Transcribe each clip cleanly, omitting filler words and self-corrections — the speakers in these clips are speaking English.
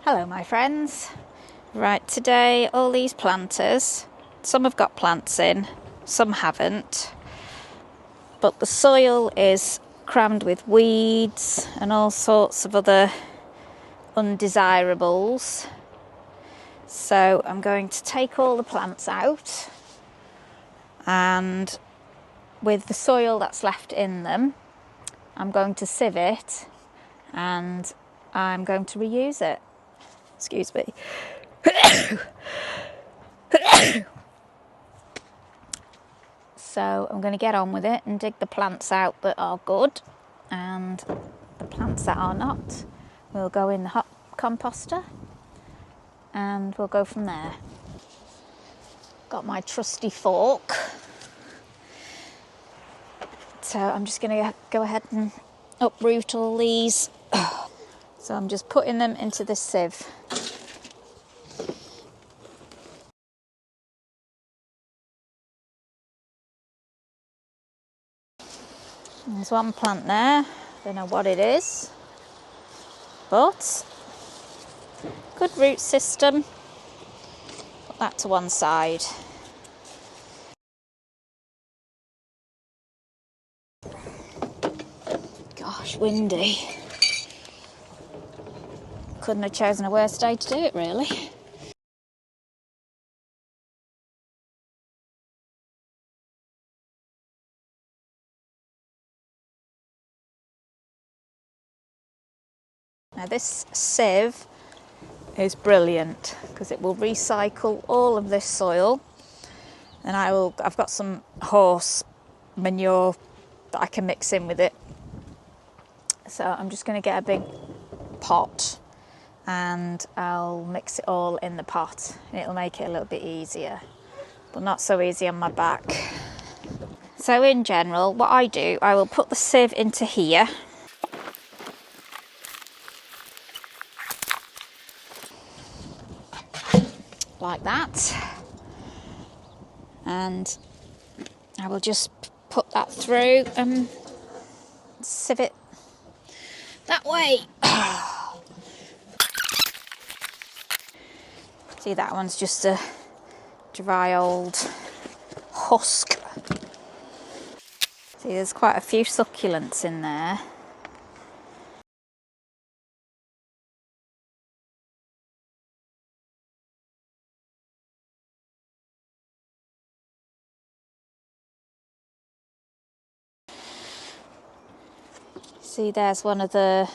Hello my friends. Right, today all these planters, some have got plants in, some haven't, but the soil is crammed with weeds and all sorts of other undesirables. So I'm going to take all the plants out, and with the soil that's left in them, I'm going to sieve it and I'm going to reuse it. Excuse me. So I'm going to get on with it and dig the plants out that are good, and the plants that are not will go in the hot composter and we'll go from there. Got my trusty fork. So I'm just going to go ahead and uproot all these. So I'm just putting them into this sieve. There's one plant there, don't know what it is, but good root system. Put that to one side. Gosh, windy. Couldn't have chosen a worse day to do it, really. Now this sieve is brilliant because it will recycle all of this soil, and I've got some horse manure that I can mix in with it. So I'm just going to get a big pot and I'll mix it all in the pot. It'll make it a little bit easier, but not so easy on my back. So in general, what I do, I will put the sieve into here. Like that, and I will just put that through and sieve it that way. See, that one's just a dry old husk. See, there's quite a few succulents in there. See, there's one of the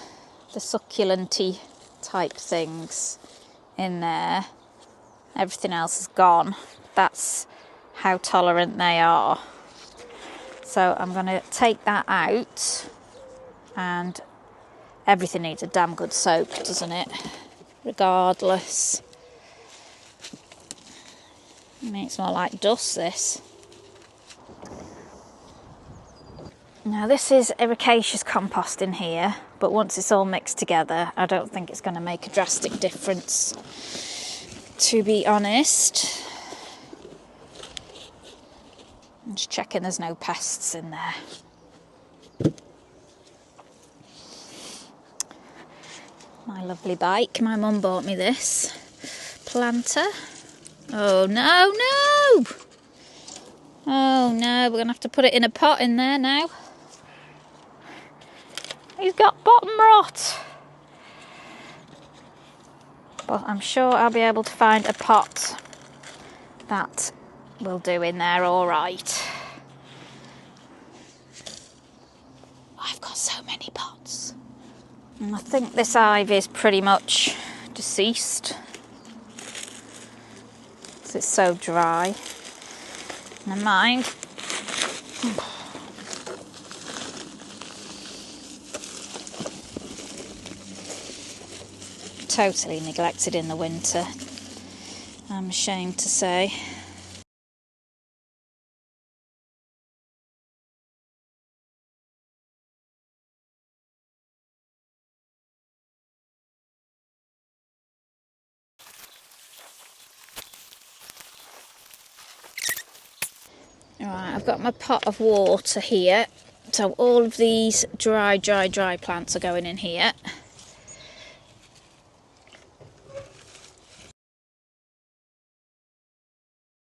succulenty type things in there. Everything else is gone. That's how tolerant they are. So I'm going to take that out, and everything needs a damn good soak, doesn't it? Regardless. I mean, it's more like dust, this. Now this is ericaceous compost in here, but once it's all mixed together, I don't think it's going to make a drastic difference, to be honest. I'm just checking there's no pests in there. My lovely bike. My mum bought me this planter. Oh no, no! Oh no, we're going to have to put it in a pot in there now. He's got bottom rot. But I'm sure I'll be able to find a pot that will do in there all right. I've got so many pots. And I think this ivy is pretty much deceased. Because it's so dry. Never mind. Totally neglected in the winter, I'm ashamed to say. Alright, I've got my pot of water here. So all of these dry plants are going in here.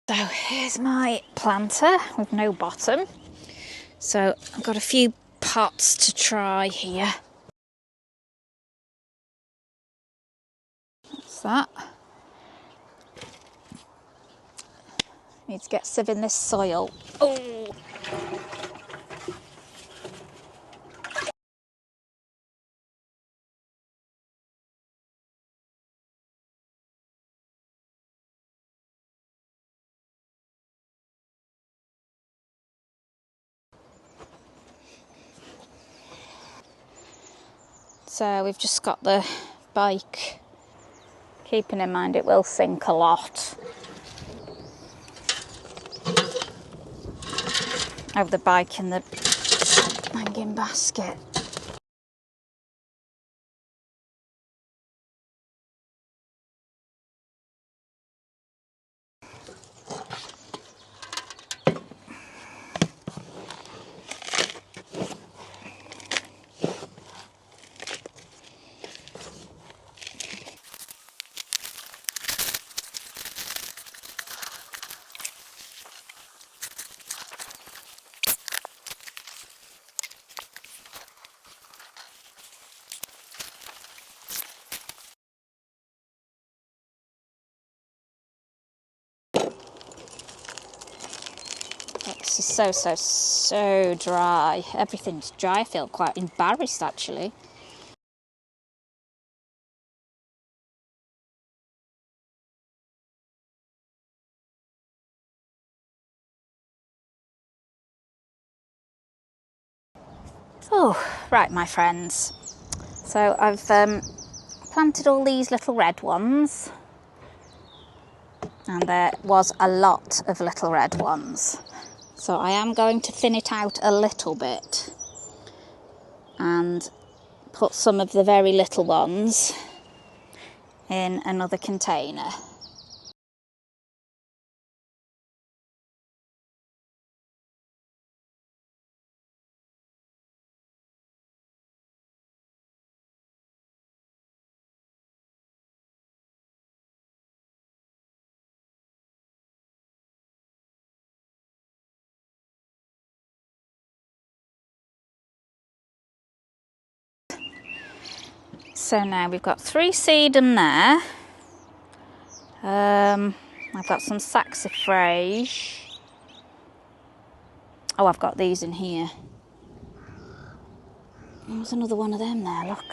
So here's my planter with no bottom. So I've got a few pots to try here. What's that? Need to get sieving this soil. Oh! So we've just got the bike, keeping in mind it will sink a lot. I have the bike in the hanging basket. This is so dry. Everything's dry. I feel quite embarrassed actually. Oh, right, my friends. So I've planted all these little red ones, and there was a lot of little red ones. So I am going to thin it out a little bit and put some of the very little ones in another container. So now we've got 3 sedum there. I've got some saxifrage. Oh, I've got these in here. There's another one of them there, look.